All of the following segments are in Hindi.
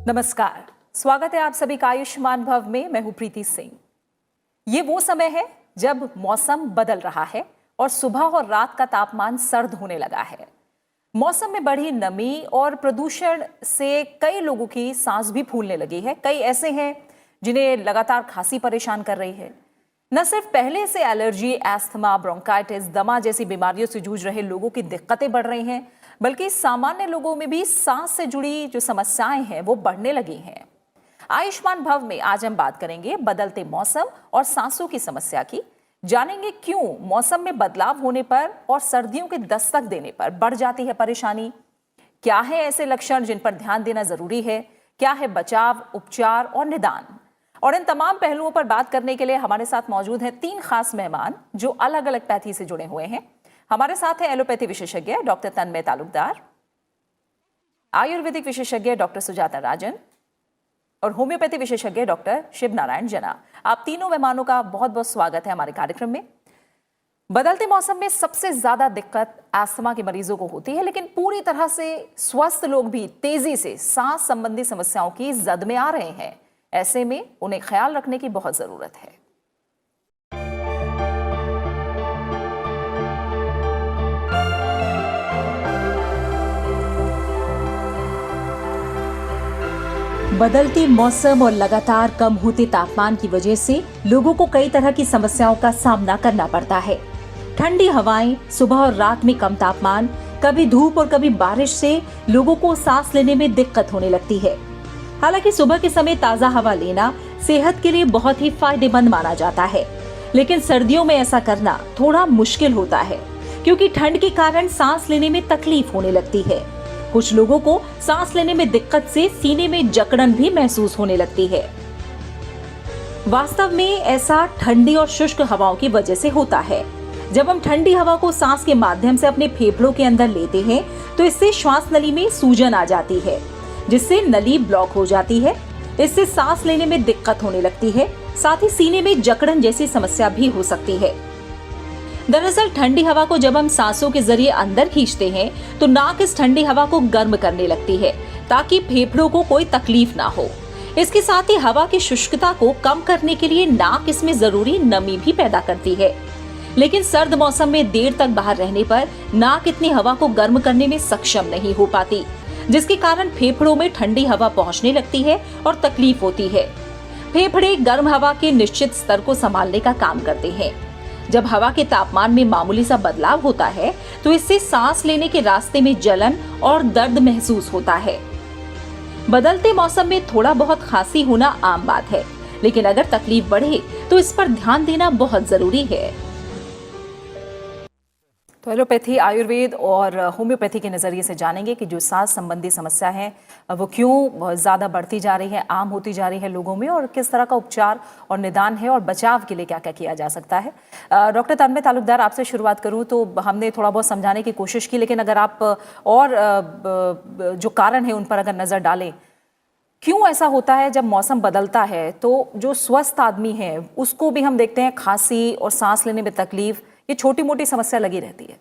नमस्कार, स्वागत है आप सभी का आयुष्मान भव में। मैं हूं प्रीति सिंह। ये वो समय है जब मौसम बदल रहा है और सुबह और रात का तापमान सर्द होने लगा है। मौसम में बढ़ी नमी और प्रदूषण से कई लोगों की सांस भी फूलने लगी है। कई ऐसे हैं जिन्हें लगातार खांसी परेशान कर रही है। न सिर्फ पहले से एलर्जी, एस्थमा, ब्रोंकाइटिस, दमा जैसी बीमारियों से जूझ रहे लोगों की दिक्कतें बढ़ रही हैं, बल्कि सामान्य लोगों में भी सांस से जुड़ी जो समस्याएं हैं वो बढ़ने लगी हैं। आयुष्मान भव में आज हम बात करेंगे बदलते मौसम और सांसों की समस्या की। जानेंगे क्यों मौसम में बदलाव होने पर और सर्दियों के दस्तक देने पर बढ़ जाती है परेशानी। क्या है ऐसे लक्षण जिन पर ध्यान देना जरूरी है, क्या है बचाव, उपचार और निदान। और इन तमाम पहलुओं पर बात करने के लिए हमारे साथ मौजूद हैं 3 खास मेहमान जो अलग अलग पैथी से जुड़े हुए हैं। हमारे साथ है एलोपैथी विशेषज्ञ डॉक्टर तन्मय तालुकदार, आयुर्वेदिक विशेषज्ञ डॉक्टर सुजाता राजन और होम्योपैथी विशेषज्ञ डॉक्टर शिव नारायण जना। आप तीनों मेहमानों का बहुत बहुत स्वागत है हमारे कार्यक्रम में। बदलते मौसम में सबसे ज्यादा दिक्कत अस्थमा के मरीजों को होती है, लेकिन पूरी तरह से स्वस्थ लोग भी तेजी से सांस संबंधी समस्याओं की जद में आ रहे हैं। ऐसे में उन्हें ख्याल रखने की बहुत जरूरत है। बदलते मौसम और लगातार कम होते तापमान की वजह से लोगों को कई तरह की समस्याओं का सामना करना पड़ता है। ठंडी हवाएं, सुबह और रात में कम तापमान, कभी धूप और कभी बारिश से लोगों को सांस लेने में दिक्कत होने लगती है। हालांकि सुबह के समय ताजा हवा लेना सेहत के लिए बहुत ही फायदेमंद माना जाता है, लेकिन सर्दियों में ऐसा करना थोड़ा मुश्किल होता है क्योंकि ठंड के कारण सांस लेने में तकलीफ होने लगती है। कुछ लोगों को सांस लेने में दिक्कत से सीने में जकड़न भी महसूस होने लगती है। वास्तव में ऐसा ठंडी और शुष्क हवाओं की वजह से होता है। जब हम ठंडी हवा को सांस के माध्यम से अपने फेफड़ों के अंदर लेते हैं तो इससे श्वास नली में सूजन आ जाती है, जिससे नली ब्लॉक हो जाती है। इससे सांस लेने में दिक्कत होने लगती है, साथ ही सीने में जकड़न जैसी समस्या भी हो सकती है। दरअसल ठंडी हवा को जब हम सांसों के जरिए अंदर खींचते हैं तो नाक इस ठंडी हवा को गर्म करने लगती है ताकि फेफड़ों को कोई तकलीफ ना हो। इसके साथ ही हवा की शुष्कता को कम करने के लिए नाक इसमें जरूरी नमी भी पैदा करती है। लेकिन सर्द मौसम में देर तक बाहर रहने पर नाक इतनी हवा को गर्म करने में सक्षम नहीं हो पाती, जिसके कारण फेफड़ों में ठंडी हवा पहुंचने लगती है और तकलीफ होती है। फेफड़े गर्म हवा के निश्चित स्तर को संभालने का काम करते हैं। जब हवा के तापमान में मामूली सा बदलाव होता है तो इससे सांस लेने के रास्ते में जलन और दर्द महसूस होता है। बदलते मौसम में थोड़ा बहुत खांसी होना आम बात है, लेकिन अगर तकलीफ बढ़े तो इस पर ध्यान देना बहुत जरूरी है। तो एलोपैथी, आयुर्वेद और होम्योपैथी के नज़रिए से जानेंगे कि जो सांस संबंधी समस्या है वो क्यों ज़्यादा बढ़ती जा रही है, आम होती जा रही है लोगों में, और किस तरह का उपचार और निदान है और बचाव के लिए क्या क्या किया जा सकता है। डॉक्टर तन्मय तालुकदार, आपसे शुरुआत करूं तो हमने थोड़ा बहुत समझाने की कोशिश की, लेकिन अगर आप और जो कारण है उन पर अगर नज़र डालें, क्यों ऐसा होता है जब मौसम बदलता है तो जो स्वस्थ आदमी है उसको भी हम देखते हैं खांसी और सांस लेने में तकलीफ, ये छोटी मोटी समस्या लगी रहती है।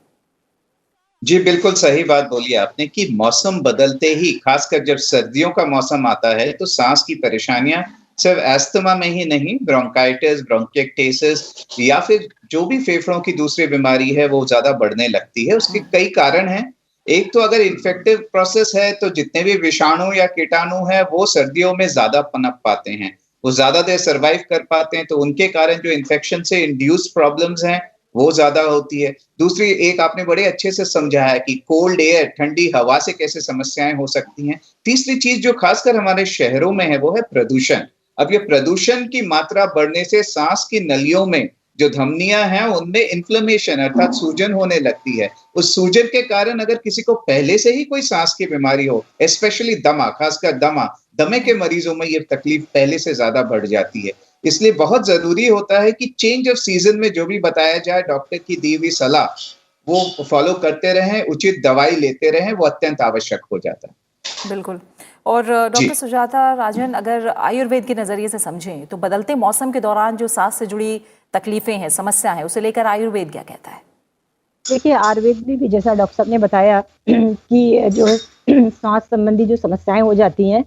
जी, बिल्कुल सही बात बोली आपने कि मौसम बदलते ही, खासकर जब सर्दियों का मौसम आता है, तो सांस की परेशानियां सिर्फ अस्थमा में ही नहीं, ब्रोंकाइटिस, ब्रोंकिएक्टेसिस या फिर जो भी फेफड़ों की दूसरी बीमारी है वो ज्यादा बढ़ने लगती है। उसके कई कारण हैं। एक तो अगर इन्फेक्टिव प्रोसेस है तो जितने भी विषाणु या कीटाणु है वो सर्दियों में ज्यादा पनप पाते हैं, वो ज्यादा देर सर्वाइव कर पाते हैं, तो उनके कारण जो इन्फेक्शन से इंड्यूस प्रॉब्लम्स हैं वो ज्यादा होती है। दूसरी, एक आपने बड़े अच्छे से समझाया कि कोल्ड एयर, ठंडी हवा से कैसे समस्याएं हो सकती हैं। तीसरी चीज जो खासकर हमारे शहरों में है वो है प्रदूषण। अब ये प्रदूषण की मात्रा बढ़ने से सांस की नलियों में जो धमनियां हैं उनमें इन्फ्लेमेशन अर्थात सूजन होने लगती है। उस सूजन के कारण अगर किसी को पहले से ही कोई सांस की बीमारी हो, स्पेशली दमा, खासकर दमे के मरीजों में ये तकलीफ पहले से ज्यादा बढ़ जाती है। इसलिए बहुत जरूरी होता है कि चेंज ऑफ सीजन में जो भी बताया जाए, डॉक्टर की दी हुई सलाह वो फॉलो करते रहें, उचित दवाई लेते रहें, वो अत्यंत आवश्यक हो जाता है। बिल्कुल। और डॉक्टर सुजाता राजन, अगर आयुर्वेद के नजरिए से समझें तो बदलते मौसम के दौरान जो सांस से जुड़ी तकलीफें हैं, समस्या है, उसे लेकर आयुर्वेद क्या कहता है? देखिए, आयुर्वेद में भी जैसा डॉक्टर साहब ने बताया कि जो सांस संबंधी जो समस्याएं हो जाती हैं,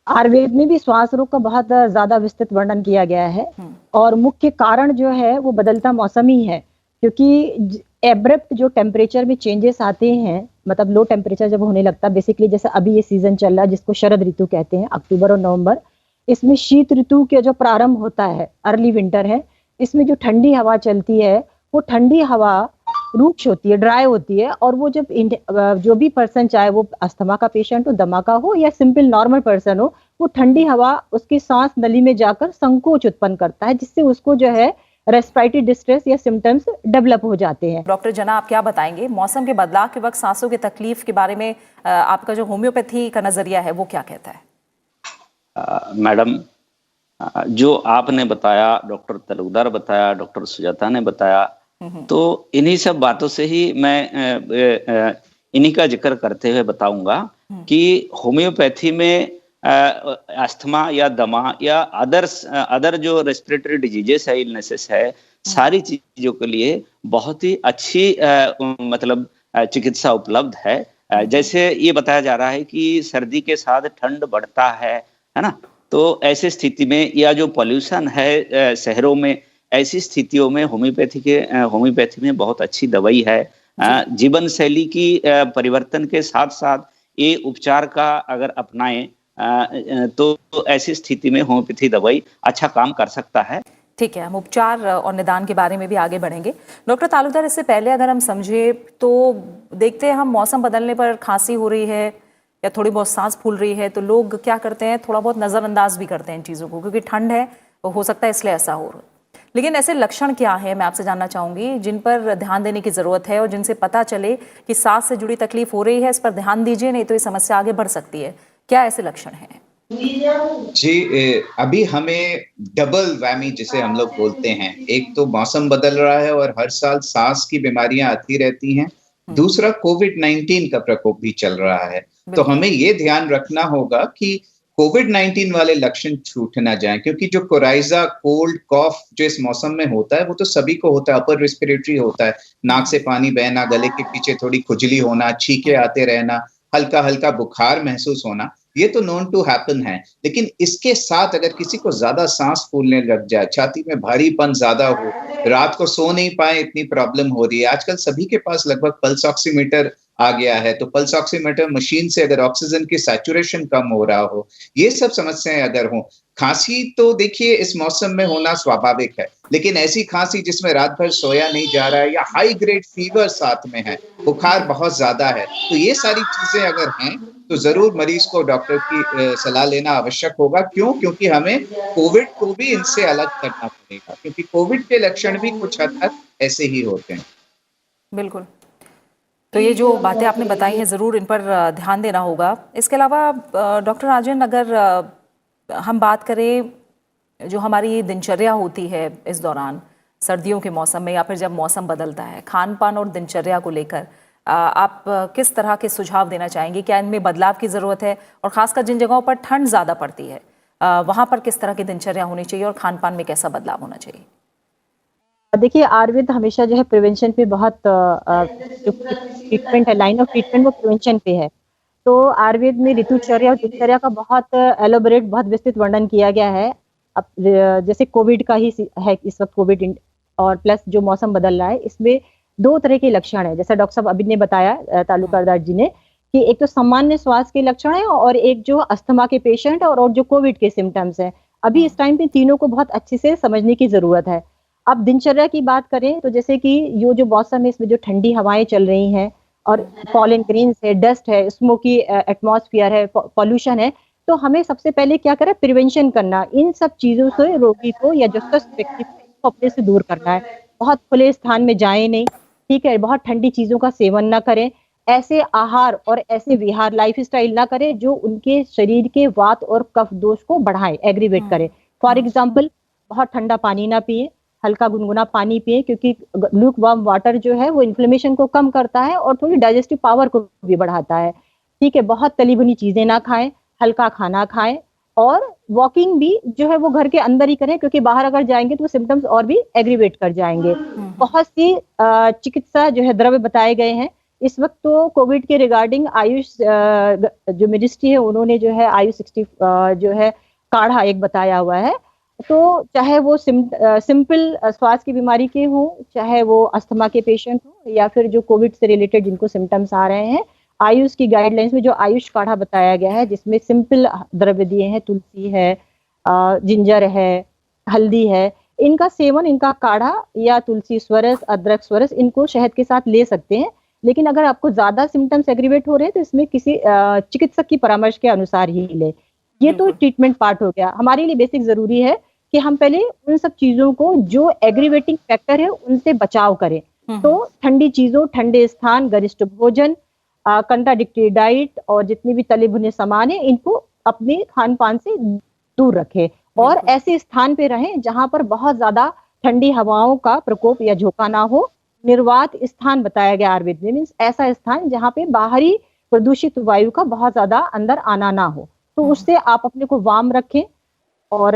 आयुर्वेद में भी श्वास रोग का बहुत ज्यादा विस्तृत वर्णन किया गया है और मुख्य कारण जो है वो बदलता मौसम ही है, क्योंकि एब्रप्ट जो टेम्परेचर में चेंजेस आते हैं, मतलब लो टेम्परेचर जब होने लगता है, बेसिकली जैसे अभी ये सीजन चल रहा है जिसको शरद ऋतु कहते हैं, अक्टूबर और नवंबर, इसमें शीत ऋतु के जो प्रारंभ होता है, अर्ली विंटर है, इसमें जो ठंडी हवा चलती है वो ठंडी हवा रूक्ष होती है, ड्राई होती है, और वो जब जो भी पर्सन, चाहे वो अस्थमा का पेशेंट हो, दमा का हो या सिंपल नॉर्मल पर्सन हो, वो ठंडी हवा उसकी सांस नली में जाकर संकोच उत्पन्न करता है, जिससे उसको जो है रेस्पिरेटरी डिस्ट्रेस या सिम्टम्स डेवलप हो जाते हैं। डॉक्टर जना, आप क्या बताएंगे मौसम के बदलाव के वक्त सांसों की तकलीफ के बारे में? आपका जो होम्योपैथी का नजरिया है वो क्या कहता है? मैडम, जो आपने बताया, डॉक्टर तलुकदार बताया, डॉक्टर सुजाता ने बताया, तो इन्हीं सब बातों से ही मैं इन्हीं का जिक्र करते हुए बताऊंगा कि होम्योपैथी में अस्थमा या दमा या अदर जो रेस्पिरेटरी डिजीजेस है, इलनेसेस है, सारी चीजों के लिए बहुत ही अच्छी मतलब चिकित्सा उपलब्ध है। जैसे ये बताया जा रहा है कि सर्दी के साथ ठंड बढ़ता है ना, तो ऐसी स्थिति में या जो पॉल्यूशन है शहरों में, ऐसी स्थितियों में होम्योपैथी में बहुत अच्छी दवाई है। जीवन शैली की परिवर्तन के साथ साथ ये उपचार का अगर अपनाएं तो ऐसी स्थिति में होम्योपैथी दवाई अच्छा काम कर सकता है। ठीक है, हम उपचार और निदान के बारे में भी आगे बढ़ेंगे। डॉक्टर तालुकदार, इससे पहले अगर हम समझे तो देखते हैं हम मौसम बदलने पर खांसी हो रही है या थोड़ी बहुत सांस फूल रही है तो लोग क्या करते हैं, थोड़ा बहुत नज़रअंदाज भी करते हैं इन चीज़ों को, क्योंकि ठंड है तो हो सकता है इसलिए ऐसा हो रहा है। लेकिन ऐसे लक्षण क्या है, मैं आपसे जानना चाहूंगी, जिन पर ध्यान देने की जरूरत है और जिनसे पता चले कि सांस से जुड़ी तकलीफ हो रही है, इस पर ध्यान दीजिए, नहीं तो ये समस्या आगे बढ़ सकती है। क्या ऐसे लक्षण हैं? जी, अभी हमें डबल वैमी जिसे हम लोग बोलते हैं, एक तो मौसम बदल रहा है और हर साल सांस की बीमारियां आती रहती हैं, दूसरा कोविड-19 का प्रकोप भी चल रहा है। तो हमें ये ध्यान रखना होगा कि कोविड-19 वाले लक्षण छूट ना जाएं, क्योंकि जो कोराइजा, कोल्ड, कॉफ जो इस मौसम में होता है वो तो सभी को होता है, अपर रेस्पिरेटरी होता है, नाक से पानी बहना, गले के पीछे थोड़ी खुजली होना, छींके आते रहना, हल्का हल्का बुखार महसूस होना, ये तो नोन टू हैपन है। लेकिन इसके साथ अगर किसी को ज्यादा सांस फूलने लग जाए, छाती में भारीपन ज्यादा हो, रात को सो नहीं पाए, इतनी प्रॉब्लम हो रही है, आजकल सभी के पास लगभग पल्स ऑक्सीमीटर आ गया है, तो पल्स ऑक्सीमीटर मशीन से अगर ऑक्सीजन की सैचुरेशन कम हो रहा हो, ये सब समस्याएं अगर हो, खांसी तो देखिए इस मौसम में होना स्वाभाविक है, लेकिन ऐसी खांसी जिसमें रात भर सोया नहीं जा रहा है या हाई ग्रेड फीवर साथ में है, बुखार बहुत ज्यादा है, तो ये सारी चीजें अगर हैं तो जरूर मरीज को डॉक्टर की सलाह लेना आवश्यक होगा। क्यों? क्योंकि हमें कोविड को भी इनसे अलग करना पड़ेगा, क्योंकि कोविड के लक्षण भी कुछ हद तक ऐसे ही होते हैं। बिल्कुल, तो ये जो बातें आपने बताई हैं ज़रूर इन पर ध्यान देना होगा। इसके अलावा डॉक्टर राजन, अगर हम बात करें जो हमारी दिनचर्या होती है इस दौरान सर्दियों के मौसम में या फिर जब मौसम बदलता है, खान पान और दिनचर्या को लेकर आप किस तरह के सुझाव देना चाहेंगे? क्या इनमें बदलाव की ज़रूरत है? और ख़ासकर जिन जगहों पर ठंड ज़्यादा पड़ती है वहाँ पर किस तरह की दिनचर्या होनी चाहिए और खान पान में कैसा बदलाव होना चाहिए? देखिए, आयुर्वेद हमेशा जो है प्रिवेंशन पे बहुत जो ट्रीटमेंट है, लाइन ऑफ ट्रीटमेंट वो प्रिवेंशन पे है। तो आयुर्वेद में ऋतुचर्या और दिनचर्या का बहुत एलोबरेट, बहुत विस्तृत वर्णन किया गया है। अब जैसे कोविड का ही है इस वक्त, कोविड और प्लस जो मौसम बदल रहा है, इसमें दो तरह के लक्षण है, जैसा डॉक्टर साहब अभी ने बताया, तालुकदार जी ने, कि एक तो सामान्य स्वास्थ्य के लक्षण है और एक जो अस्थमा के पेशेंट और जो कोविड के सिम्टम्स हैं। अभी इस टाइम पे तीनों को बहुत अच्छे से समझने की जरूरत है। अब दिनचर्या की बात करें तो जैसे कि ये जो मौसम है, इसमें जो ठंडी हवाएं चल रही हैं और पॉलन ग्रेन्स है, डस्ट है, स्मोकी एटमॉस्फेयर है, पॉल्यूशन है, तो हमें सबसे पहले क्या करें, प्रिवेंशन करना, इन सब चीजों से रोगी को या जो स्वस्थ व्यक्ति को अपने से दूर करना है। बहुत खुले स्थान में जाए नहीं, ठीक है, बहुत ठंडी चीजों का सेवन ना करें, ऐसे आहार और ऐसे विहार, लाइफस्टाइल ना करें जो उनके शरीर के वात और कफ दोष को बढ़ाए, एग्रीवेट करे। फॉर एग्जाम्पल, बहुत ठंडा पानी ना पिए, हल्का गुनगुना पानी पिए, क्योंकि लूक वार्म वाटर जो है वो इन्फ्लेमेशन को कम करता है और थोड़ी डाइजेस्टिव पावर को भी बढ़ाता है। ठीक है, बहुत तली भुनी चीजें ना खाएं, हल्का खाना खाएं और वॉकिंग भी जो है वो घर के अंदर ही करें, क्योंकि बाहर अगर जाएंगे तो सिम्टम्स और भी एग्रीवेट कर जाएंगे। बहुत सी चिकित्सा जो है द्रव्य बताए गए हैं, इस वक्त तो कोविड के रिगार्डिंग आयुष जो मिनिस्ट्री है उन्होंने जो है आयुष 60 जो है काढ़ा एक बताया हुआ है। तो चाहे वो सिंपल श्वास की बीमारी के हो, चाहे वो अस्थमा के पेशेंट हो, या फिर जो कोविड से रिलेटेड जिनको सिम्टम्स आ रहे हैं, आयुष की गाइडलाइंस में जो आयुष काढ़ा बताया गया है जिसमें सिंपल द्रव्य दिए हैं, तुलसी है, जिंजर है, हल्दी है, इनका सेवन, इनका काढ़ा या तुलसी स्वरस, अदरक स्वरस, इनको शहद के साथ ले सकते हैं। लेकिन अगर आपको ज्यादा सिम्टम्स एग्रीवेट हो रहे हैं तो इसमें किसी चिकित्सक की परामर्श के अनुसार ही ले। ये तो ट्रीटमेंट पार्ट हो गया। हमारे लिए बेसिक जरूरी है कि हम पहले उन सब चीजों को जो एग्रीवेटिंग फैक्टर है उनसे बचाव करें। तो ठंडी चीजों, ठंडे स्थान, गरिष्ठ भोजन, कंट्राडिक्टरी डाइट और जितने भी तले भुने सामान है इनको अपने खान पान से दूर रखें और ऐसे स्थान पे रहें जहां पर बहुत ज्यादा ठंडी हवाओं का प्रकोप या झोंका ना हो। निर्वात स्थान बताया गया आयुर्वेद में, मीन्स ऐसा स्थान जहां पे बाहरी प्रदूषित वायु का बहुत ज्यादा अंदर आना ना हो। तो उससे आप अपने को वार्म रखें और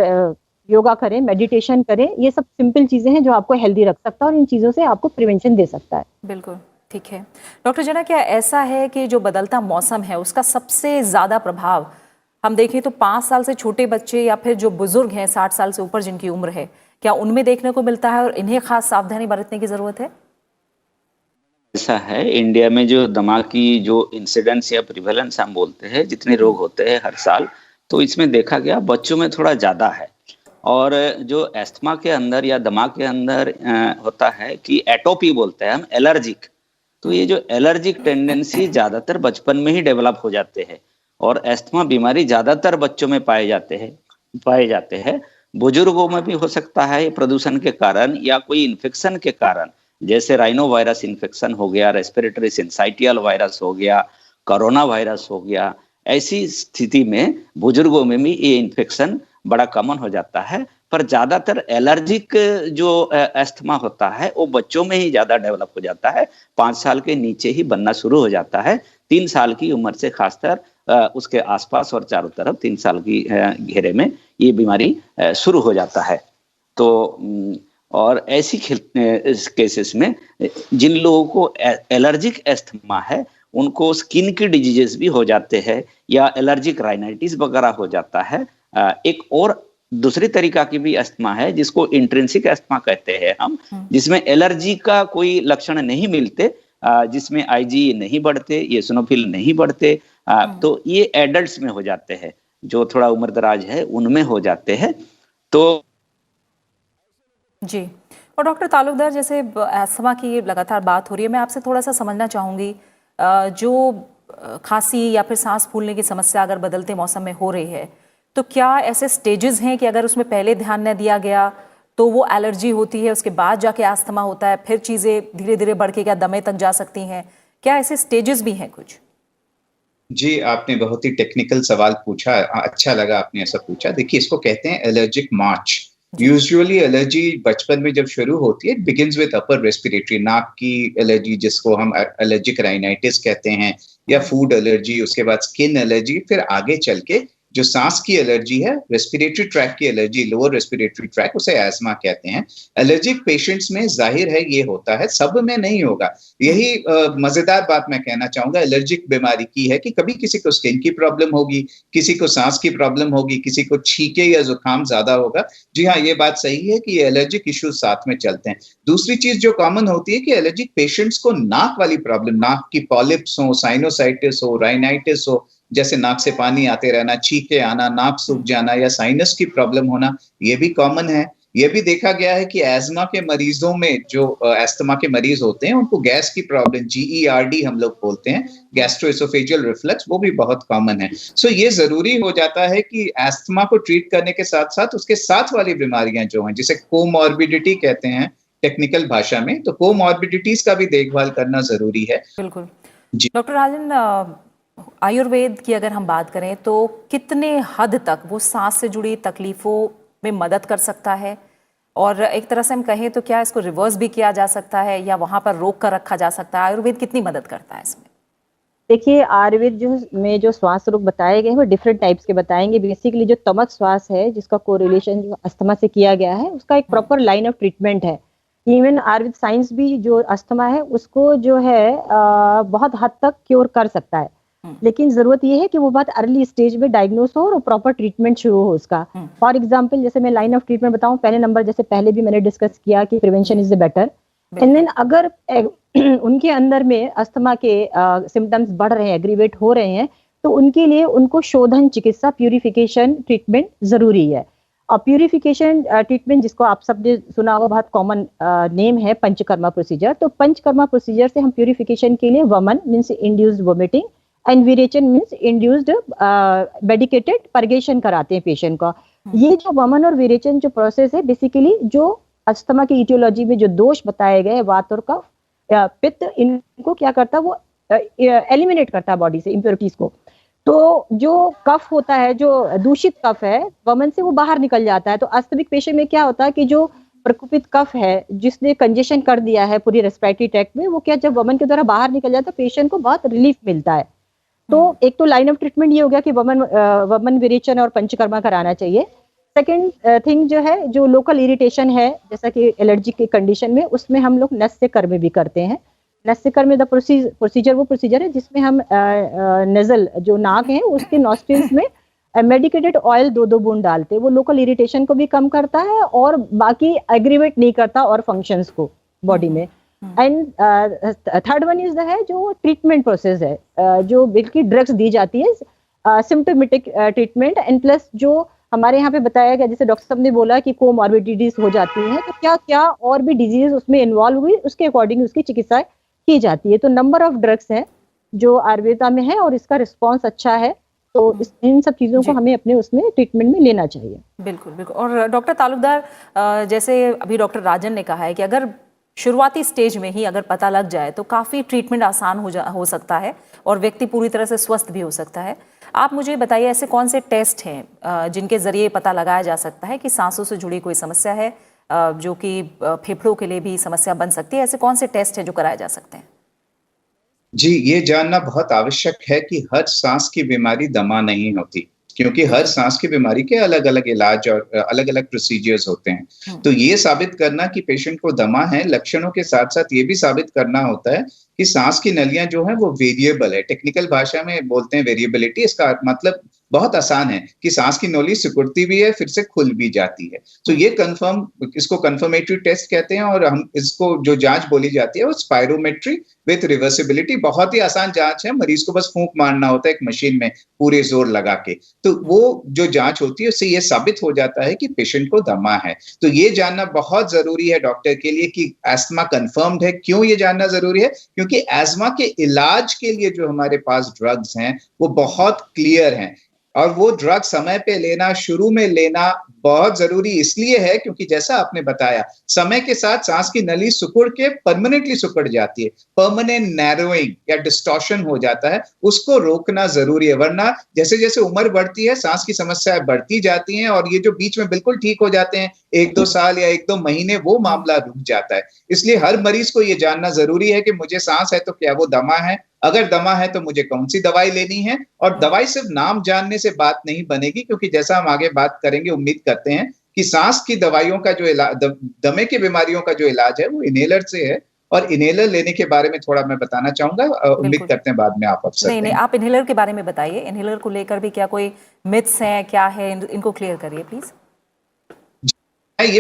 योगा करें, मेडिटेशन करें। ये सब सिंपल चीजें हैं जो आपको हेल्दी रख सकता है और इन चीजों से आपको प्रिवेंशन दे सकता है। बिल्कुल ठीक है। डॉक्टर जना, क्या ऐसा है कि जो बदलता मौसम है उसका सबसे ज्यादा प्रभाव हम देखें तो 5 साल से छोटे बच्चे या फिर जो बुजुर्ग हैं 60 साल से ऊपर जिनकी उम्र है, क्या उनमें देखने को मिलता है और इन्हें खास सावधानी बरतने की जरूरत है? ऐसा है, इंडिया में जो दमा की जो इंसिडेंस या प्रिवेलेंस हम बोलते हैं, जितने रोग होते हैं हर साल, तो इसमें देखा गया बच्चों में थोड़ा ज्यादा है। और जो एस्थमा के अंदर या दमा के अंदर होता है कि एटोपी बोलते हैं हम, एलर्जिक, तो ये जो एलर्जिक टेंडेंसी ज्यादातर बचपन में ही डेवलप हो जाते हैं और एस्थमा बीमारी ज्यादातर बच्चों में पाए जाते हैं। बुजुर्गों में भी हो सकता है प्रदूषण के कारण या कोई इन्फेक्शन के कारण, जैसे राइनो वायरस इन्फेक्शन हो गया, रेस्पिरेटरी सिंसाइटियल वायरस हो गया, कोरोना वायरस हो गया। ऐसी स्थिति में बुजुर्गों में भी ये इन्फेक्शन बड़ा कॉमन हो जाता है। पर ज्यादातर एलर्जिक जो एस्थमा होता है वो बच्चों में ही ज्यादा डेवलप हो जाता है। 5 साल के नीचे ही बनना शुरू हो जाता है। 3 साल की उम्र से खासकर उसके आसपास और चारों तरफ 3 साल की घेरे में ये बीमारी शुरू हो जाता है। तो और ऐसी केसेस में जिन लोगों को एलर्जिक एस्थमा है उनको स्किन की डिजीजेस भी हो जाते हैं या एलर्जिक राइनाइटिस वगैरह हो जाता है। एक और दूसरी तरीका की भी अस्थमा है जिसको इंट्रिंसिक अस्थमा कहते हैं हम, जिसमें एलर्जी का कोई लक्षण नहीं मिलते, जिसमें आईजी नहीं बढ़ते, एसिनोफिल नहीं बढ़ते। तो ये एडल्ट्स में हो जाते हैं, जो थोड़ा उम्रदराज है उनमें हो जाते हैं। तो जी, और डॉक्टर तालुकदार, जैसे अस्थमा की लगातार बात हो रही है, मैं आपसे थोड़ा सा समझना चाहूँगी, जो खांसी या फिर सांस फूलने की समस्या अगर बदलते मौसम में हो रही है तो क्या ऐसे स्टेजेस हैं कि अगर उसमें पहले ध्यान न दिया गया तो वो एलर्जी होती है, उसके बाद जाके अस्थमा होता है, फिर चीज़ें धीरे धीरे बढ़ के क्या दमे तक जा सकती हैं? क्या ऐसे स्टेजेस भी हैं कुछ? जी, आपने बहुत ही टेक्निकल सवाल पूछा, अच्छा लगा आपने ऐसा पूछा। देखिए, इसको कहते हैं एलर्जिक मार्च। यूजुअली एलर्जी बचपन में जब शुरू होती है, बिगिंस विद अपर रेस्पिरेटरी, नाक की एलर्जी जिसको हम एलर्जिक राइनाइटिस कहते हैं, या फूड एलर्जी, उसके बाद स्किन एलर्जी, फिर आगे चल के जो सांस की एलर्जी है, रेस्पिरेटरी ट्रैक की एलर्जी, लोअर रेस्पिरेटरी ट्रैक, उसे एस्मा कहते हैं। एलर्जिक पेशेंट्स में जाहिर है ये होता है, सब में नहीं होगा। यही मजेदार बात मैं कहना चाहूंगा एलर्जिक बीमारी की है कि कभी किसी को स्किन की प्रॉब्लम होगी, किसी को सांस की प्रॉब्लम होगी, किसी को छींके या जुकाम ज्यादा होगा। जी हाँ, ये बात सही है कि ये एलर्जिक इश्यूज साथ में चलते हैं। दूसरी चीज जो कॉमन होती है कि एलर्जिक पेशेंट्स को नाक वाली प्रॉब्लम, नाक की पॉलिप्स हो, साइनोसाइटिस हो, राइनाइटिस हो, जैसे नाक से पानी आते रहना, छींके आना, नाक सूख जाना या साइनस की प्रॉब्लम होना, ये भी कॉमन है। ये भी देखा गया है कि एस्मा के मरीजों में जो एस्थमा के मरीज होते हैं उनको गैस की प्रॉब्लम, GERD हम लोग बोलते हैं, गैस्ट्रोएसोफेजियल रिफ्लक्स, वो भी बहुत कॉमन है। सो ये जरूरी हो जाता है कि एस्थमा को ट्रीट करने के साथ साथ उसके साथ वाली बीमारियां जो हैं, जिसे कोमॉर्बिडिटी कहते हैं टेक्निकल भाषा में, तो कोमॉर्बिडिटीज का भी देखभाल करना जरूरी है। बिल्कुल। डॉक्टर राजन, आयुर्वेद की अगर हम बात करें तो कितने हद तक वो सांस से जुड़ी तकलीफों में मदद कर सकता है, और एक तरह से हम कहें तो क्या इसको रिवर्स भी किया जा सकता है या वहां पर रोक कर रखा जा सकता है? आयुर्वेद कितनी मदद करता है इसमें? देखिए, आयुर्वेद जो श्वास रोग बताए गए हैं वो डिफरेंट टाइप्स के बताएंगे। बेसिकली जो तमक श्वास है जिसका कोरिलेशन जो अस्थमा से किया गया है, उसका एक प्रॉपर लाइन ऑफ ट्रीटमेंट है। इवन आयुर्वेद साइंस भी जो अस्थमा है उसको जो है बहुत हद तक क्योर कर सकता है, लेकिन जरूरत ये है कि वो बहुत अर्ली स्टेज में डायग्नोस हो और प्रॉपर ट्रीटमेंट शुरू हो उसका। फॉर एग्जांपल जैसे मैं लाइन ऑफ ट्रीटमेंट बताऊं, पहले नंबर जैसे पहले भी मैंने डिस्कस किया कि prevention is the better, and then अगर उनके अंदर में अस्थमा के सिम्टम्स बढ़ रहे हैं, एग्रीवेट हो रहे हैं, तो उनके लिए उनको शोधन चिकित्सा प्यूरिफिकेशन ट्रीटमेंट जरूरी है। और प्यूरिफिकेशन ट्रीटमेंट जिसको आप सब ने सुना होगा, बहुत कॉमन नेम है पंचकर्मा प्रोसीजर। तो पंचकर्मा प्रोसीजर से हम प्यूरिफिकेशन के लिए vaman means induced vomiting and virechan means induced medicated purgation कराते हैं पेशेंट का। ये जो वमन और विरेचन जो प्रोसेस है, बेसिकली जो अस्थमा की इटियोलॉजी में जो दोष बताए गए वात और कफ पित्त, इनको क्या करता है, वो एलिमिनेट करता है बॉडी से इम्प्योरिटीज को। तो जो कफ होता है, जो दूषित कफ है वमन से, वो बाहर निकल जाता है। तो अस्थमिक पेशेंट में क्या होता है कि जो प्रकोपित कफ है जिसने कंजेशन कर दिया है पूरी रेस्पिरेटरी ट्रैक्ट में, वो क्या जब वमन के द्वारा बाहर निकल जाता है तो पेशेंट को बहुत रिलीफ मिलता है। तो एक तो लाइन ऑफ ट्रीटमेंट ये हो गया कि वमन विरेचन और पंचकर्मा कराना चाहिए। सेकेंड थिंग जो है, जो लोकल इरिटेशन है जैसा कि एलर्जी के कंडीशन में, उसमें हम लोग नस्य कर्म भी करते हैं। नस्य कर्म द प्रोसीजर वो प्रोसीजर है जिसमें हम नजल जो नाक है उसके नॉस्ट्रिल्स में मेडिकेटेड ऑयल 2-2 बूंद डालते हैं। वो लोकल इरिटेशन को भी कम करता है और बाकी एग्रीवेट नहीं करता और फंक्शंस को बॉडी में। And third one is the है जो ट्रीटमेंट प्रोसेस है, जो बिल्कुल ड्रग्स दी जाती है सिम्टोमेटिक ट्रीटमेंट, एंड प्लस जो हमारे यहाँ पे बताया गया, जैसे डॉक्टर साहब ने बोला कि कोमॉर्बिडिटीज हो जाती हैं, तो क्या क्या और भी डिजीज उसमें इन्वॉल्व हुई, उसके अकॉर्डिंग उसकी चिकित्सा की जाती है। तो नंबर ऑफ ड्रग्स हैं जो आयुर्वेदा में है और इसका रिस्पॉन्स अच्छा है, तो इन सब चीज़ों को हमें अपने उसमें ट्रीटमेंट में लेना चाहिए। बिल्कुल बिल्कुल। और डॉक्टर तालुकदार, जैसे अभी डॉक्टर राजन ने कहा है कि अगर शुरुआती स्टेज में ही अगर पता लग जाए तो काफ़ी ट्रीटमेंट आसान हो सकता है और व्यक्ति पूरी तरह से स्वस्थ भी हो सकता है। आप मुझे बताइए ऐसे कौन से टेस्ट हैं जिनके ज़रिए पता लगाया जा सकता है कि सांसों से जुड़ी कोई समस्या है, जो कि फेफड़ों के लिए भी समस्या बन सकती है? ऐसे कौन से टेस्ट हैं जो कराए जा सकते हैं? जी, ये जानना बहुत आवश्यक है कि हर सांस की बीमारी दमा नहीं होती, क्योंकि हर सांस की बीमारी के अलग अलग इलाज और अलग अलग प्रोसीजर्स होते हैं। तो ये साबित करना कि पेशेंट को दमा है, लक्षणों के साथ साथ ये भी साबित करना होता है कि सांस की नलियां जो है वो वेरिएबल है। टेक्निकल भाषा में बोलते हैं वेरिएबिलिटी। इसका मतलब बहुत आसान है कि सांस की नली सिकुड़ती भी है, फिर से खुल भी जाती है। तो ये इसको कंफर्मेटरी टेस्ट कहते हैं, और हम इसको जो जांच बोली जाती है वो स्पायरोमेट्री विथ रिवर्सिबिलिटी। बहुत ही आसान जांच है, मरीज को बस फूंक मारना होता है एक मशीन में पूरे जोर लगा के। तो वो जो जांच होती है उससे ये साबित हो जाता है कि पेशेंट को दमा है। तो ये जानना बहुत जरूरी है डॉक्टर के लिए कि एस्थमा कंफर्म्ड है। क्यों ये जानना जरूरी है? क्योंकि एस्थमा के इलाज के लिए जो हमारे पास ड्रग्स हैं वो बहुत क्लियर हैं, और वो ड्रग समय पे लेना, शुरू में लेना बहुत जरूरी इसलिए है क्योंकि जैसा आपने बताया, समय के साथ सांस की नली सिकुड़ के परमानेंटली सिकुड़ जाती है, परमानेंट नैरोइंग या डिस्टॉर्शन हो जाता है, उसको रोकना जरूरी है। वरना जैसे जैसे उम्र बढ़ती है सांस की समस्याएं बढ़ती जाती हैं, और ये जो बीच में बिल्कुल ठीक हो जाते हैं 1-2 साल या 1-2 महीने, वो मामला रुक जाता है। इसलिए हर मरीज को ये जानना जरूरी है कि मुझे सांस है तो क्या वो दमा है, अगर दमा है तो मुझे कौन सी दवाई लेनी है। और दवाई सिर्फ नाम जानने से बात नहीं बनेगी, क्योंकि जैसा हम आगे बात करेंगे, उम्मीद करते हैं कि सांस की दवाइयों का जो इलाज, दमे की बीमारियों का जो इलाज है वो इनहेलर से है, और इनहेलर लेने के बारे में थोड़ा मैं बताना चाहूंगा। उम्मीद करते हैं बाद में आप अवसर नहीं, आप इनहेलर के बारे में बताइए। इनहेलर को लेकर भी क्या कोई मिथ्स हैं, क्या है, इनको क्लियर करिए प्लीज। ये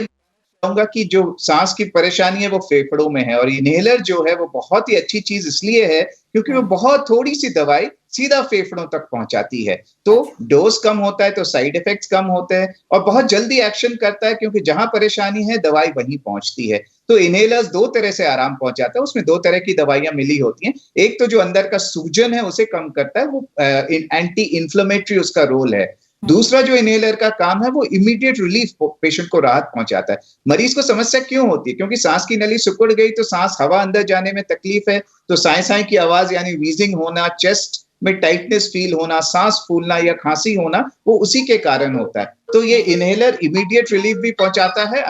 कहूंगा कि जो सांस की परेशानी है वो फेफड़ों में है, और इनहेलर जो है वो बहुत ही अच्छी चीज इसलिए है क्योंकि वो बहुत थोड़ी सी दवाई सीधा फेफड़ों तक पहुंचाती है। तो डोज कम होता है तो साइड इफेक्ट्स कम होते हैं, और बहुत जल्दी एक्शन करता है, क्योंकि जहां परेशानी है दवाई वहीं पहुंचती है। तो इनहेलर्स 2 तरह से आराम पहुंचाता है, उसमें 2 तरह की दवाइयां मिली होती हैं। एक तो जो अंदर का सूजन है उसे कम करता है, वो एंटी इन्फ्लेमेटरी उसका रोल है। दूसरा जो इनहेलर का काम है वो इमीडिएट रिलीफ, पेशेंट को राहत पहुंचाता है। मरीज को समस्या क्यों होती है? क्योंकि सांस की नली सिकुड़ गई तो सांस हवा अंदर जाने में तकलीफ है, तो साए साए की आवाज यानी वीजिंग होना, चेस्ट में टाइटनेस फील होना, सांस फूलना या खांसी होना, वो उसी के कारण होता है। तो ये इनहेलर इमीडिएट रिलीफ भी पहुंचाता है,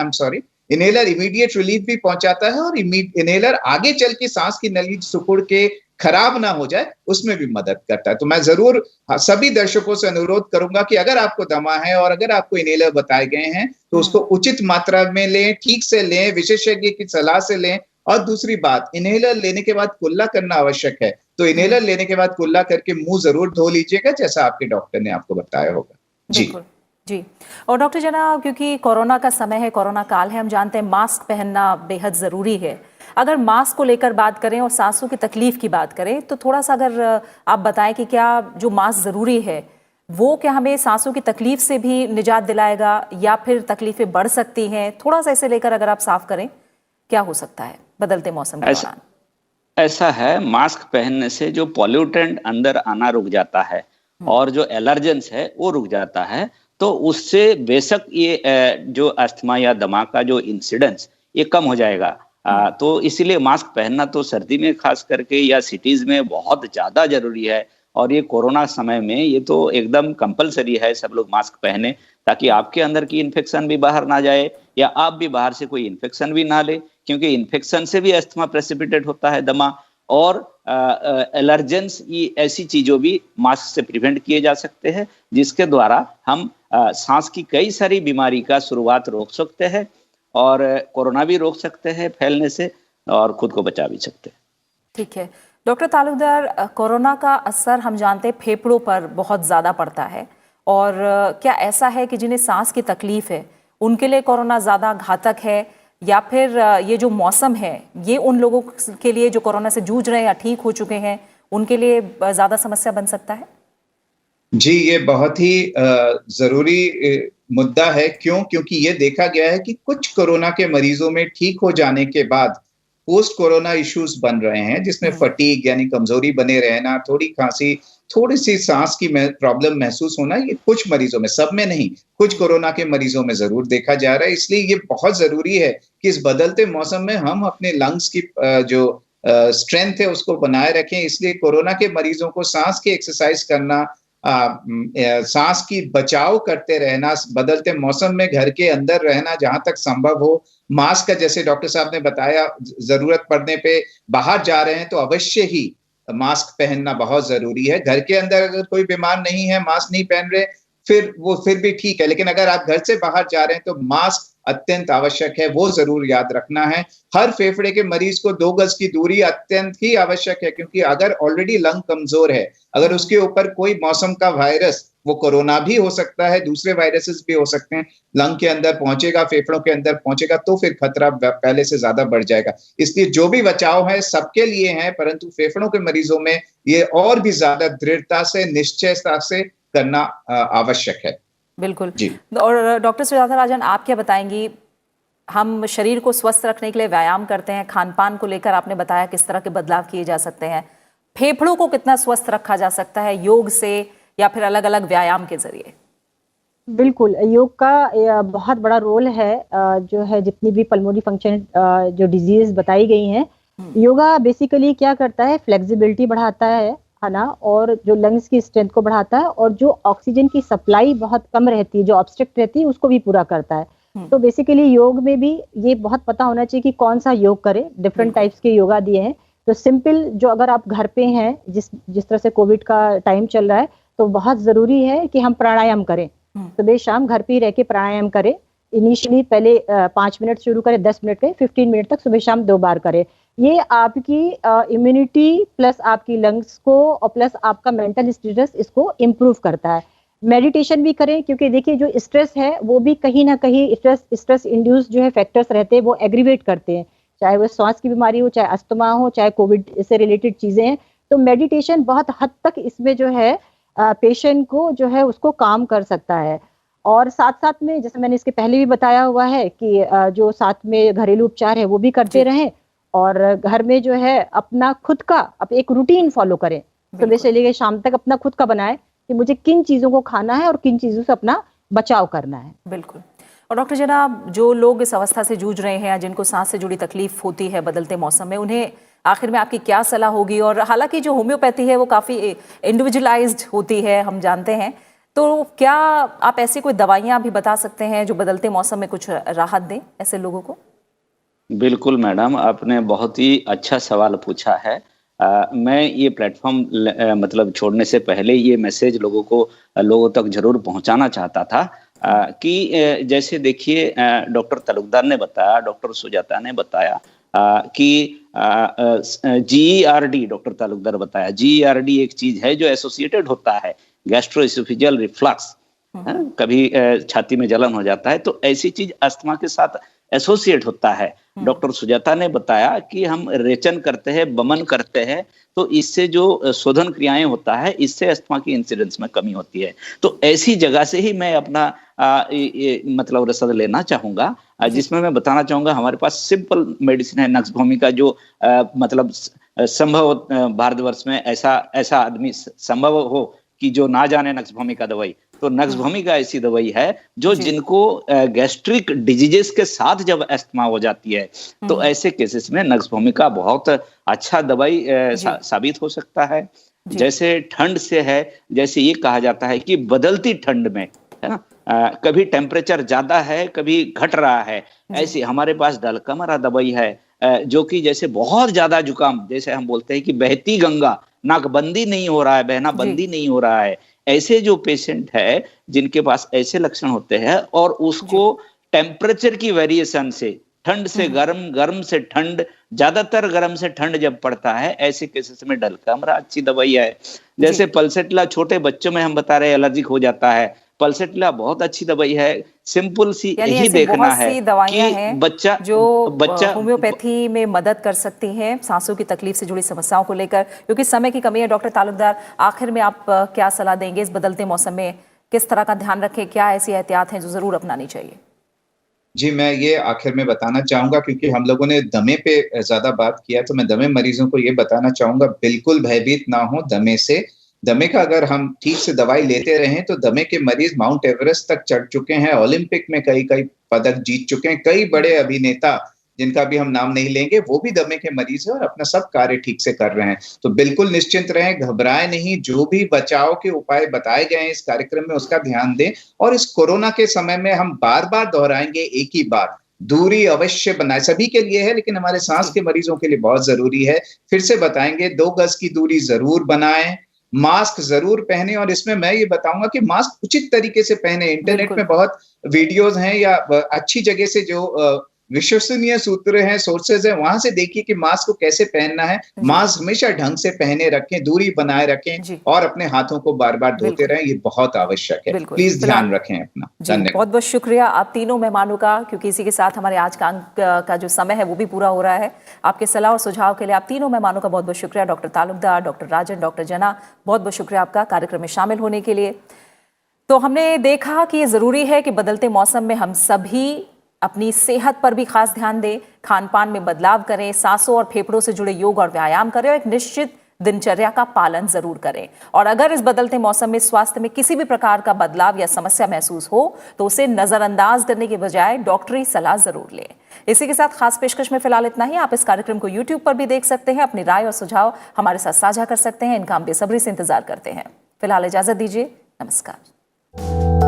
इनहेलर इमीडिएट रिलीफ भी पहुंचाता है, और इनहेलर आगे चल के सांस की नली सिकुड़ के खराब ना हो जाए, उसमें भी मदद करता है। तो मैं जरूर सभी दर्शकों से अनुरोध करूंगा कि अगर आपको दमा है और अगर आपको इनहेलर बताए गए हैं तो उसको उचित मात्रा में लें, ठीक से लें, विशेषज्ञ की सलाह से लें। और दूसरी बात, इनहेलर लेने के बाद कुल्ला करना आवश्यक है, तो इनहेलर लेने के बाद कुल्ला करके मुंह जरूर धो लीजिएगा, जैसा आपके डॉक्टर ने आपको बताया होगा। जी बिल्कुल जी। और डॉक्टर जना, क्योंकि कोरोना का समय है, कोरोना काल है, हम जानते हैं मास्क पहनना बेहद ज़रूरी है। अगर मास्क को लेकर बात करें और सांसों की तकलीफ की बात करें तो थोड़ा सा अगर आप बताएं कि क्या जो मास्क ज़रूरी है वो क्या हमें सांसों की तकलीफ से भी निजात दिलाएगा या फिर तकलीफें बढ़ सकती हैं? थोड़ा सा इसे लेकर अगर आप साफ करें, क्या हो सकता है बदलते मौसम के दौरान? ऐसा है, मास्क पहनने से जो पॉल्यूटेंट अंदर आना रुक जाता है और जो एलर्जेंस है वो रुक जाता है, तो उससे बेशक ये जो अस्थमा या दमा का जो इंसिडेंस ये कम हो जाएगा। तो इसीलिए मास्क पहनना तो सर्दी में खास करके या सिटीज में बहुत ज्यादा जरूरी है। और ये कोरोना समय में ये तो एकदम कंपलसरी है, सब लोग मास्क पहने ताकि आपके अंदर की इन्फेक्शन भी बाहर ना जाए या आप भी बाहर से कोई इन्फेक्शन भी ना ले, क्योंकि इन्फेक्शन से भी अस्थमा प्रेसिपिटेट होता है, दमा और एलर्जेंस, ये ऐसी चीजों भी मास्क से प्रिवेंट किए जा सकते हैं, जिसके द्वारा हम सांस की कई सारी बीमारी का शुरुआत रोक सकते हैं और कोरोना भी रोक सकते हैं फैलने से और खुद को बचा भी सकते हैं। ठीक है डॉक्टर तालुकदार, कोरोना का असर हम जानते हैं फेफड़ों पर बहुत ज़्यादा पड़ता है, और क्या ऐसा है कि जिन्हें सांस की तकलीफ है उनके लिए कोरोना ज़्यादा घातक है, या फिर ये जो मौसम है ये उन लोगों के लिए जो कोरोना से जूझ रहे हैं या ठीक हो चुके हैं उनके लिए ज़्यादा समस्या बन सकता है? जी, ये बहुत ही जरूरी मुद्दा है। क्योंकि ये देखा गया है कि कुछ कोरोना के मरीजों में ठीक हो जाने के बाद पोस्ट कोरोना इश्यूज बन रहे हैं, जिसमें फटीग यानी कमजोरी बने रहना, थोड़ी खांसी, थोड़ी सी सांस की प्रॉब्लम महसूस होना, ये कुछ मरीजों में, सब में नहीं, कुछ कोरोना के मरीजों में जरूर देखा जा रहा है। इसलिए ये बहुत जरूरी है कि इस बदलते मौसम में हम अपने लंग्स की जो स्ट्रेंथ है उसको बनाए रखें। इसलिए कोरोना के मरीजों को सांस की एक्सरसाइज करना, सांस की बचाव करते रहना, बदलते मौसम में घर के अंदर रहना जहां तक संभव हो, मास्क का जैसे डॉक्टर साहब ने बताया, जरूरत पड़ने पे बाहर जा रहे हैं तो अवश्य ही मास्क पहनना बहुत जरूरी है। घर के अंदर अगर कोई बीमार नहीं है, मास्क नहीं पहन रहे, फिर भी ठीक है, लेकिन अगर आप घर से बाहर जा रहे हैं तो मास्क अत्यंत आवश्यक है, वो जरूर याद रखना है। हर फेफड़े के मरीज को 2 गज की दूरी अत्यंत ही आवश्यक है, क्योंकि अगर ऑलरेडी लंग कमजोर है, अगर उसके ऊपर कोई मौसम का वायरस, वो कोरोना भी हो सकता है, दूसरे वायरसेस भी हो सकते हैं, लंग के अंदर पहुंचेगा, फेफड़ों के अंदर पहुंचेगा तो फिर खतरा पहले से ज्यादा बढ़ जाएगा। इसलिए जो भी बचाव है सबके लिए है, परंतु फेफड़ों के मरीजों में ये और भी ज्यादा दृढ़ता से, निश्चयता से करना आवश्यक है। बिल्कुल जी। और डॉक्टर सुजाता राजन, आप क्या बताएंगी? हम शरीर को स्वस्थ रखने के लिए व्यायाम करते हैं, खान पान को लेकर आपने बताया किस तरह के बदलाव किए जा सकते हैं, फेफड़ों को कितना स्वस्थ रखा जा सकता है योग से या फिर अलग अलग व्यायाम के जरिए? बिल्कुल, योग का बहुत बड़ा रोल है। जो है जितनी भी पल्मोनरी फंक्शन जो डिजीज बताई गई हैं, योगा बेसिकली क्या करता है, फ्लेक्सिबिलिटी बढ़ाता है ना, और जो लंग्स की स्ट्रेंथ को बढ़ाता है, और जो ऑक्सीजन की सप्लाई बहुत कम रहती है, जो ऑब्स्ट्रक्ट रहती है, उसको भी पूरा करता है। तो बेसिकली योग में भी ये बहुत पता होना चाहिए कि कौन सा योग करें। डिफरेंट टाइप्स के योगा दिए हैं। तो सिंपल, जो अगर आप घर पे हैं, जिस तरह से कोविड का टाइम चल रहा है, तो बहुत जरूरी है कि हम प्राणायाम करें। सुबह शाम घर पे ही रह के प्राणायाम करें। इनिशियली पहले 5 मिनट शुरू करें, 10 मिनट करें, 15 मिनट तक सुबह शाम 2 बार करें। ये आपकी इम्यूनिटी प्लस आपकी लंग्स को और प्लस आपका मेंटल स्टेटस, इसको इम्प्रूव करता है। मेडिटेशन भी करें, क्योंकि देखिए जो स्ट्रेस है वो भी कहीं ना कहीं स्ट्रेस इंड्यूस जो है फैक्टर्स रहते हैं, वो एग्रीवेट करते हैं, चाहे वो सांस की बीमारी हो, चाहे अस्थमा हो, चाहे कोविड से रिलेटेड चीजें हैं। तो मेडिटेशन बहुत हद तक इसमें जो है पेशेंट को जो है उसको काम कर सकता है। और साथ साथ में, जैसे मैंने इसके पहले भी बताया हुआ है कि जो साथ में घरेलू उपचार है वो भी करते रहें, और घर में जो है अपना खुद का एक रूटीन फॉलो करें, सुबह से लेकर शाम तक अपना खुद का बनाए कि मुझे किन चीजों को खाना है और किन चीजों से अपना बचाव करना है। बिल्कुल। और डॉक्टर जनाब, जो लोग इस अवस्था से जूझ रहे हैं या जिनको सांस से जुड़ी तकलीफ होती है बदलते मौसम में, उन्हें आखिर में आपकी क्या सलाह होगी? और हालांकि जो होम्योपैथी है वो काफ़ी इंडिविजुअलाइज्ड होती है, हम जानते हैं, तो क्या आप ऐसी कोई दवाइयाँ भी बता सकते हैं जो बदलते मौसम में कुछ राहत दें ऐसे लोगों को? बिल्कुल मैडम, आपने बहुत ही अच्छा सवाल पूछा है। मैं ये प्लेटफॉर्म मतलब छोड़ने से पहले ये मैसेज लोगों तक जरूर पहुंचाना चाहता था कि जैसे देखिए डॉक्टर तालुकदार ने बताया, डॉक्टर सुजाता ने बताया कि GERD, डॉक्टर तालुकदार बताया GERD एक चीज है जो एसोसिएटेड होता है गैस्ट्रोइसोफेजियल रिफ्लक्स, कभी छाती में जलन हो जाता है, तो ऐसी चीज अस्थमा के साथ एसोसिएट होता है। डॉक्टर सुजाता ने बताया कि हम रेचन करते हैं, बमन करते हैं, तो इससे जो शोधन क्रियाएं होता है, इससे अस्थमा की इंसिडेंस में कमी होती है। तो ऐसी जगह से ही मैं अपना मतलब रसद लेना चाहूंगा, जिसमें मैं बताना चाहूंगा हमारे पास सिंपल मेडिसिन है नक्स भूमिका, जो मतलब संभव भारतवर्ष में ऐसा आदमी संभव हो कि जो ना जाने नक्स भूमिका दवाई, तो नक्स भूमिका ऐसी दवाई है जो जिनको गैस्ट्रिक डिजीजेस के साथ जब अस्थमा हो जाती है, तो ऐसे केसेस में नक्स भूमिका बहुत अच्छा दवाई साबित हो सकता है। जैसे ठंड से है, जैसे ये कहा जाता है कि बदलती ठंड में, है ना, कभी टेम्परेचर ज्यादा है, कभी घट रहा है, ऐसे हमारे पास डलकमरा दवाई है जो कि जैसे बहुत ज्यादा जुकाम, जैसे हम बोलते हैं कि बहती गंगा, नाकबंदी नहीं हो रहा है, बहना बंदी नहीं हो रहा है, ऐसे जो पेशेंट है जिनके पास ऐसे लक्षण होते हैं और उसको टेम्परेचर की वेरिएशन से, ठंड से गर्म, गर्म से ठंड, ज्यादातर गर्म से ठंड जब पड़ता है, ऐसे केसेस में डलकमरा अच्छी दवाई है। जैसे पल्सेटला छोटे बच्चों में हम बता रहे हैं एलर्जिक हो जाता है, पल्सेटला बहुत अच्छी दवाई है। सिंपल सी यही देखना है कि बच्चा होम्योपैथी में मदद कर सकती है सांसों की तकलीफ से जुड़ी समस्याओं को लेकर। क्योंकि समय की कमी है, डॉक्टर तालुकदार, आखिर में आप क्या सलाह देंगे? इस बदलते मौसम में किस तरह का ध्यान रखें, क्या ऐसी एहतियात हैं जो जरूर अपनानी चाहिए? जी, मैं ये आखिर में बताना चाहूंगा, क्योंकि हम लोगों ने दमे पे ज्यादा बात किया, तो मैं दमे मरीजों को ये बताना चाहूंगा, बिल्कुल भयभीत ना हो दमे से। दमे का अगर हम ठीक से दवाई लेते रहें तो दमे के मरीज माउंट एवरेस्ट तक चढ़ चुके हैं, ओलंपिक में कई पदक जीत चुके हैं, कई बड़े अभिनेता जिनका भी हम नाम नहीं लेंगे, वो भी दमे के मरीज हैं और अपना सब कार्य ठीक से कर रहे हैं। तो बिल्कुल निश्चिंत रहें, घबराएं नहीं, जो भी बचाव के उपाय बताए गए हैं इस कार्यक्रम में उसका ध्यान दें। और इस कोरोना के समय में हम बार-बार दोहराएंगे एक ही बात, दूरी अवश्य बनाए, सभी के लिए है लेकिन हमारे सांस के मरीजों के लिए बहुत जरूरी है। फिर से बताएंगे, 2 गज की दूरी जरूर बनाएं, मास्क जरूर पहने, और इसमें मैं ये बताऊंगा कि मास्क उचित तरीके से पहने। इंटरनेट में बहुत वीडियोस हैं या अच्छी जगह से जो विश्वसनीय सूत्र हैं, सोर्सेज हैं, वहां से देखिए कि मास्क को कैसे पहनना है। मास्क हमेशा ढंग से पहने रखें, दूरी बनाए रखें और अपने हाथों को बार-बार धोते रहें, ये बहुत आवश्यक है। प्लीज ध्यान रखें अपना। धन्यवाद। बहुत बहुत शुक्रिया आप तीनों मेहमानों का, क्योंकि इसी के साथ हमारे आज का अंक का जो समय है वो भी पूरा हो रहा है। आपके सलाह और सुझाव के लिए आप तीनों मेहमानों का बहुत बहुत शुक्रिया। डॉक्टर तालुकदार, डॉक्टर राजन, डॉक्टर जना, बहुत बहुत शुक्रिया आपका कार्यक्रम में शामिल होने के लिए। तो हमने देखा कि ये जरूरी है कि बदलते मौसम में हम सभी अपनी सेहत पर भी खास ध्यान दें, खान पान में बदलाव करें, सांसों और फेफड़ों से जुड़े योग और व्यायाम करें और एक निश्चित दिनचर्या का पालन जरूर करें। और अगर इस बदलते मौसम में स्वास्थ्य में किसी भी प्रकार का बदलाव या समस्या महसूस हो तो उसे नजरअंदाज करने के बजाय डॉक्टरी सलाह जरूर लें। इसी के साथ खास पेशकश में फिलहाल इतना ही। आप इस कार्यक्रम को YouTube पर भी देख सकते हैं, अपनी राय और सुझाव हमारे साथ साझा कर सकते हैं। इनका हम बेसब्री से इंतजार करते हैं। फिलहाल इजाजत दीजिए, नमस्कार।